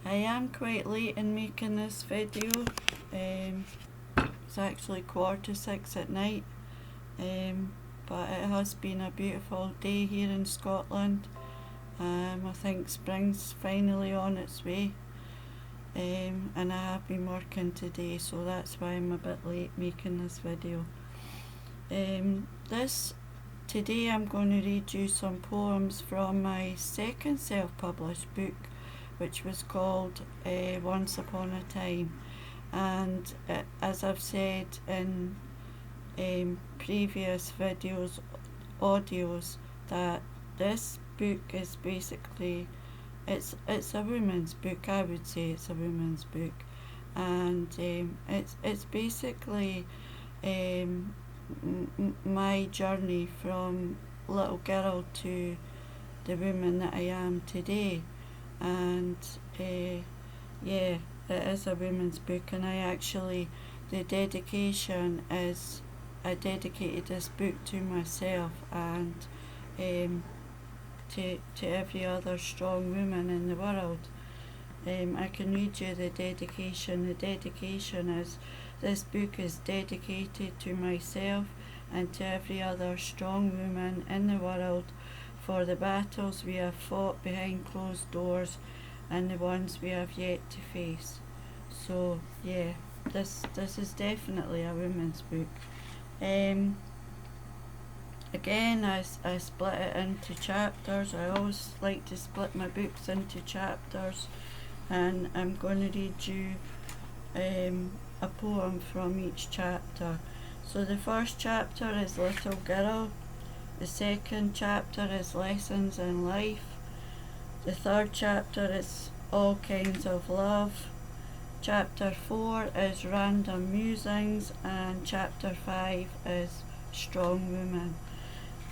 I am quite late in making this video. It's actually 6:15 at night, but it has been a beautiful day here in Scotland. I think spring's finally on its way, and I have been working today, so that's why I'm a bit late making this video. Today I'm going to read you some poems from my second self-published book, which was called Once Upon a Time. And as I've said in previous audios, that this book is basically, it's a woman's book. I would say it's a woman's book, and it's basically my journey from little girl to the woman that I am today. And it is a women's book, and the dedication is, I dedicated this book to myself and to every other strong woman in the world. I can read you the dedication. The dedication is, this book is dedicated to myself and to every other strong woman in the world, for the battles we have fought behind closed doors and the ones we have yet to face. So yeah, this is definitely a women's book. Again, I split it into chapters. I always like to split my books into chapters, and I'm going to read you a poem from each chapter. So the first chapter is Little Girl. The second chapter is Lessons in Life. The third chapter is All Kinds of Love. Chapter 4 is Random Musings, and chapter 5 is Strong Woman.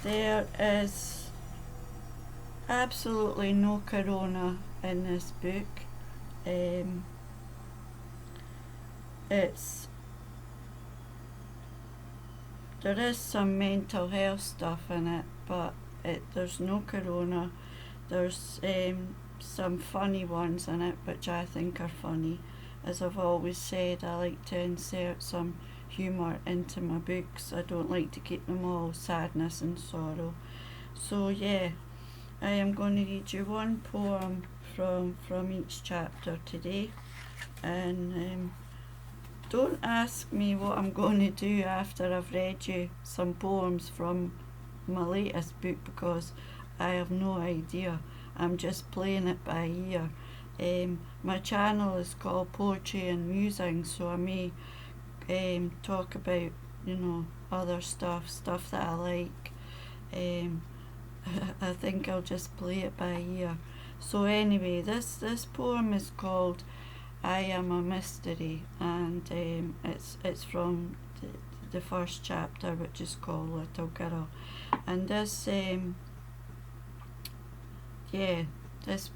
There is absolutely no corona in this book. There is some mental health stuff in it, but there's no corona. There's some funny ones in it, which I think are funny. As I've always said, I like to insert some humour into my books. I don't like to keep them all sadness and sorrow. So yeah, I am going to read you one poem from each chapter today, and don't ask me what I'm going to do after I've read you some poems from my latest book, because I have no idea. I'm just playing it by ear. My channel is called Poetry and Musing, so I may talk about, other stuff that I like. I think I'll just play it by ear. So anyway, this poem is called I Am a Mystery, and it's from the first chapter, which is called Little Girl. And this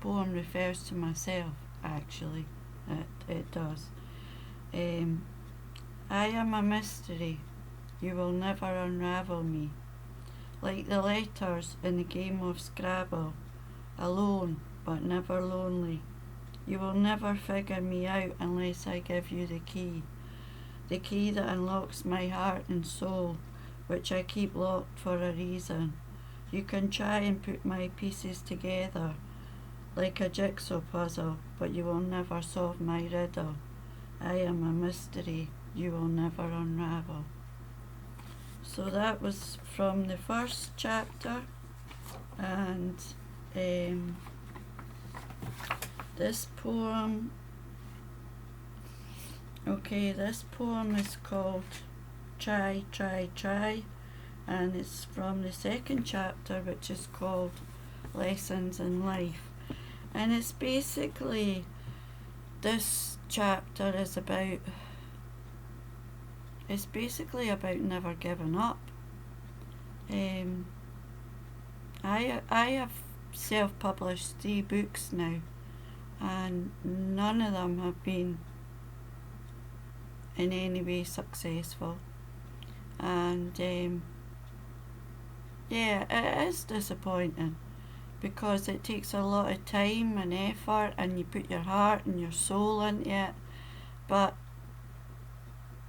poem refers to myself, actually. It does. I am a mystery, you will never unravel me. Like the letters in the game of Scrabble, alone but never lonely. You will never figure me out unless I give you the key that unlocks my heart and soul, which I keep locked for a reason. You can try and put my pieces together like a jigsaw puzzle, but you will never solve my riddle. I am a mystery you will never unravel. So that was from the first chapter, and this poem is called Try, Try, Try, and it's from the second chapter, which is called Lessons in Life. And it's basically, this chapter is about, never giving up. I have self-published 3 books now, and none of them have been in any way successful. And it is disappointing. because it takes a lot of time and effort, and you put your heart and your soul into it. But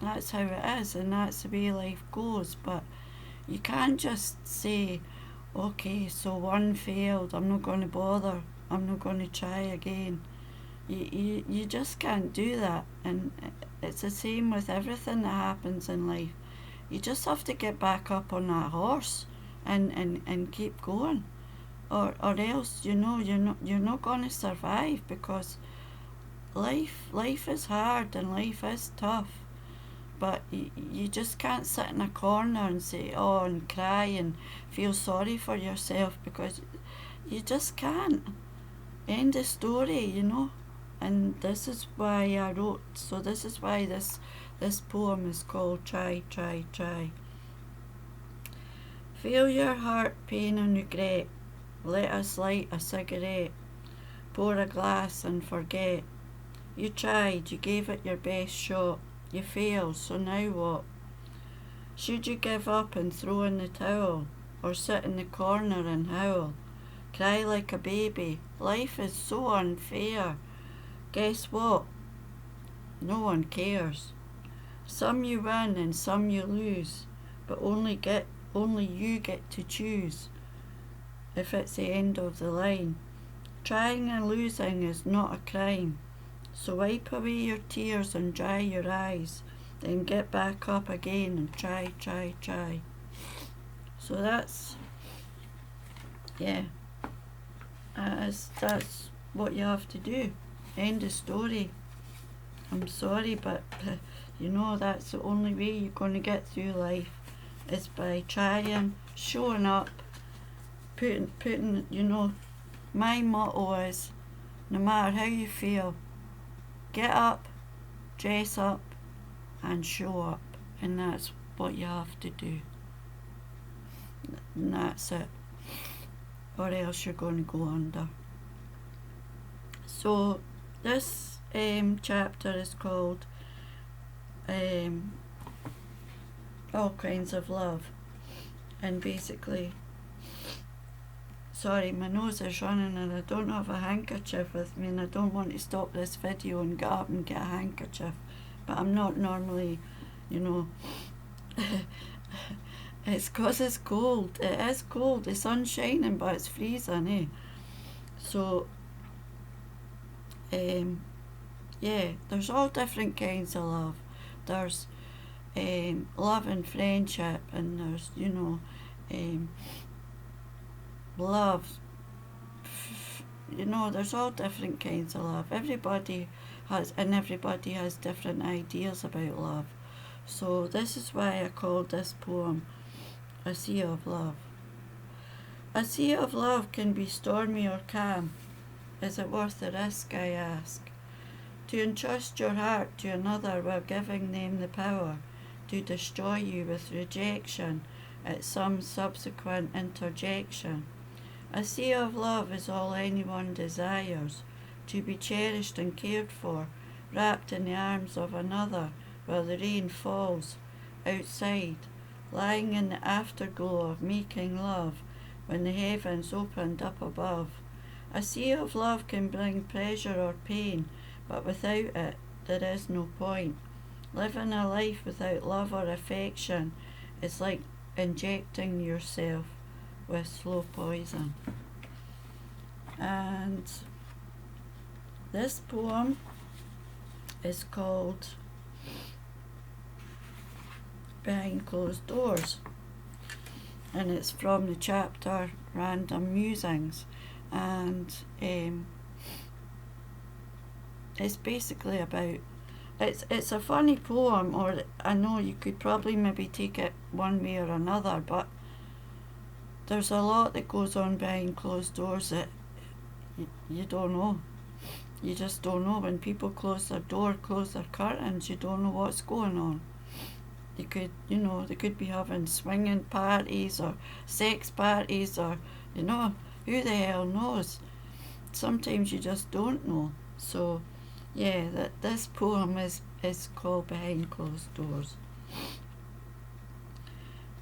that's how it is, and that's the way life goes. But you can't just say, okay, so one failed, I'm not going to bother, I'm not going to try again. You just can't do that. And it's the same with everything that happens in life. You just have to get back up on that horse and keep going, or else you're not going to survive, because life is hard and life is tough. But you just can't sit in a corner and say, oh, and cry and feel sorry for yourself, because you just can't. End of story. And this is why I wrote, so this is why this poem is called Try, Try, Try. Feel your heart, pain and regret. Let us light a cigarette. Pour a glass and forget. You tried, you gave it your best shot. You failed, so now what? Should you give up and throw in the towel, or sit in the corner and howl? Cry like a baby. Life is so unfair. Guess what? No one cares. Some you win and some you lose, but only you get to choose if it's the end of the line. Trying and losing is not a crime, so wipe away your tears and dry your eyes, then get back up again and try, try, try. So that's what you have to do. End of story. I'm sorry, but that's the only way you're going to get through life, is by trying, showing up, putting, my motto is, no matter how you feel, get up, dress up, and show up. And that's what you have to do. And that's it. Or else you're going to go under. So this chapter is called All Kinds of Love. And basically, sorry, my nose is running and I don't have a handkerchief with me, and I don't want to stop this video and get up and get a handkerchief. But I'm not normally, it's 'cause it's cold. It is cold. The sun's shining, but it's freezing, eh? So, there's all different kinds of love. There's love and friendship, and there's, love. There's all different kinds of love. Everybody has different ideas about love. So this is why I called this poem A Sea of Love. A sea of love can be stormy or calm. Is it worth the risk, I ask? To entrust your heart to another while giving them the power to destroy you with rejection at some subsequent interjection. A sea of love is all anyone desires, to be cherished and cared for, wrapped in the arms of another while the rain falls outside, lying in the afterglow of making love when the heavens opened up above. A sea of love can bring pleasure or pain, but without it there is no point. Living a life without love or affection is like injecting yourself with slow poison. And this poem is called Behind Closed Doors, and it's from the chapter Random Musings, and it's basically about, it's a funny poem, or I know you could probably maybe take it one way or another, but there's a lot that goes on behind closed doors that you don't know. You just don't know. When people close their door, close their curtains, you don't know what's going on. They could be having swinging parties or sex parties, or, who the hell knows. Sometimes you just don't know. So, this poem is called Behind Closed Doors.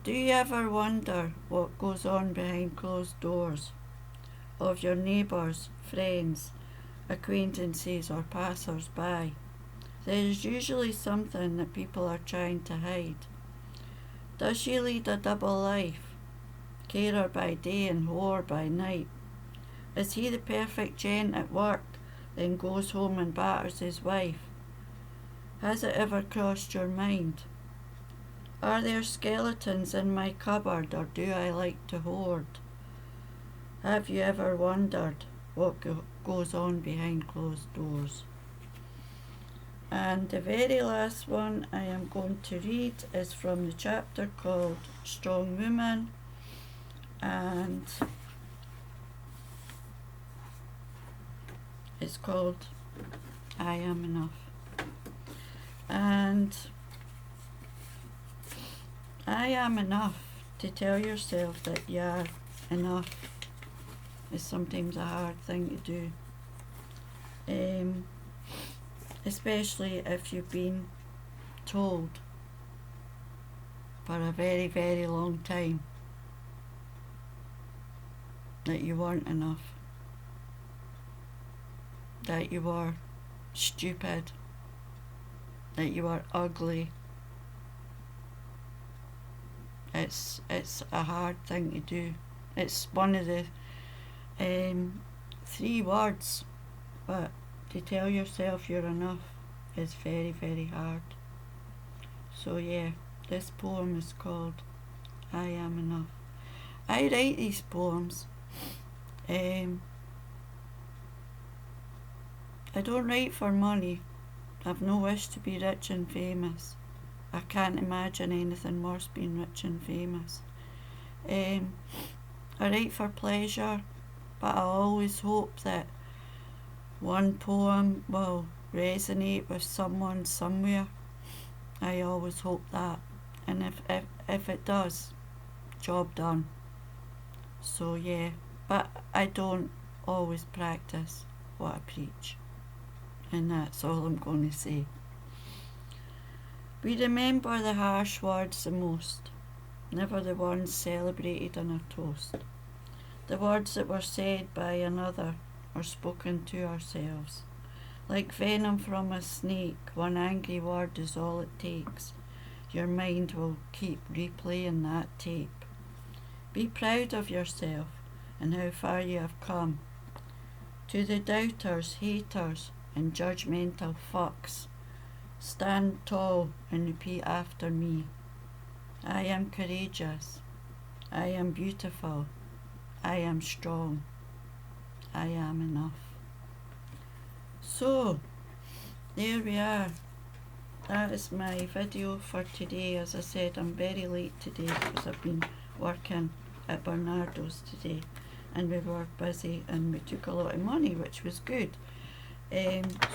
Do you ever wonder what goes on behind closed doors? of your neighbours, friends, acquaintances or passers-by. There is usually something that people are trying to hide. Does she lead a double life? Carer by day and whore by night? Is he the perfect gent at work, then goes home and batters his wife? Has it ever crossed your mind? Are there skeletons in my cupboard, or do I like to hoard? Have you ever wondered what goes on behind closed doors? And the very last one I am going to read is from the chapter called Strong Woman, and it's called I Am Enough. And I am enough. To tell yourself that you are enough is sometimes a hard thing to do. Especially if you've been told for a very, very long time that you weren't enough, that you were stupid, that you were ugly. It's a hard thing to do. It's one of the 3 words, but to tell yourself you're enough is very, very hard. So yeah, this poem is called I Am Enough. I write these poems. I don't write for money. I've no wish to be rich and famous. I can't imagine anything worse being rich and famous. I write for pleasure, but I always hope that one poem will resonate with someone somewhere. I always hope that. And if it does, job done. So yeah, but I don't always practice what I preach. And that's all I'm going to say. We remember the harsh words the most, never the ones celebrated in a toast. The words that were said by another or spoken to ourselves. Like venom from a snake, one angry word is all it takes. Your mind will keep replaying that tape. Be proud of yourself and how far you have come. To the doubters, haters, and judgmental fucks, stand tall and repeat after me. I am courageous. I am beautiful. I am strong. I am enough. So, there we are. That is my video for today. As I said, I'm very late today because I've been working at Bernardo's today, and we were busy and we took a lot of money, which was good.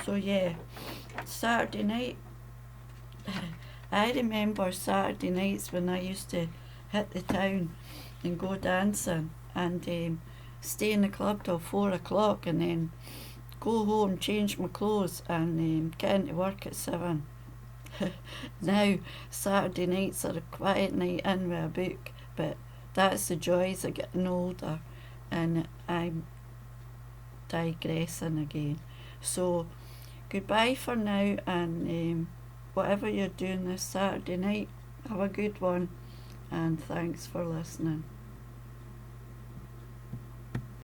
So yeah, Saturday night, I remember Saturday nights when I used to hit the town and go dancing and stay in the club till 4 o'clock and then go home, change my clothes and get into work at 7. Now Saturday nights are a quiet night in with a book, but that's the joys of getting older, and I'm digressing again. So goodbye for now, and whatever you're doing this Saturday night, have a good one, and thanks for listening.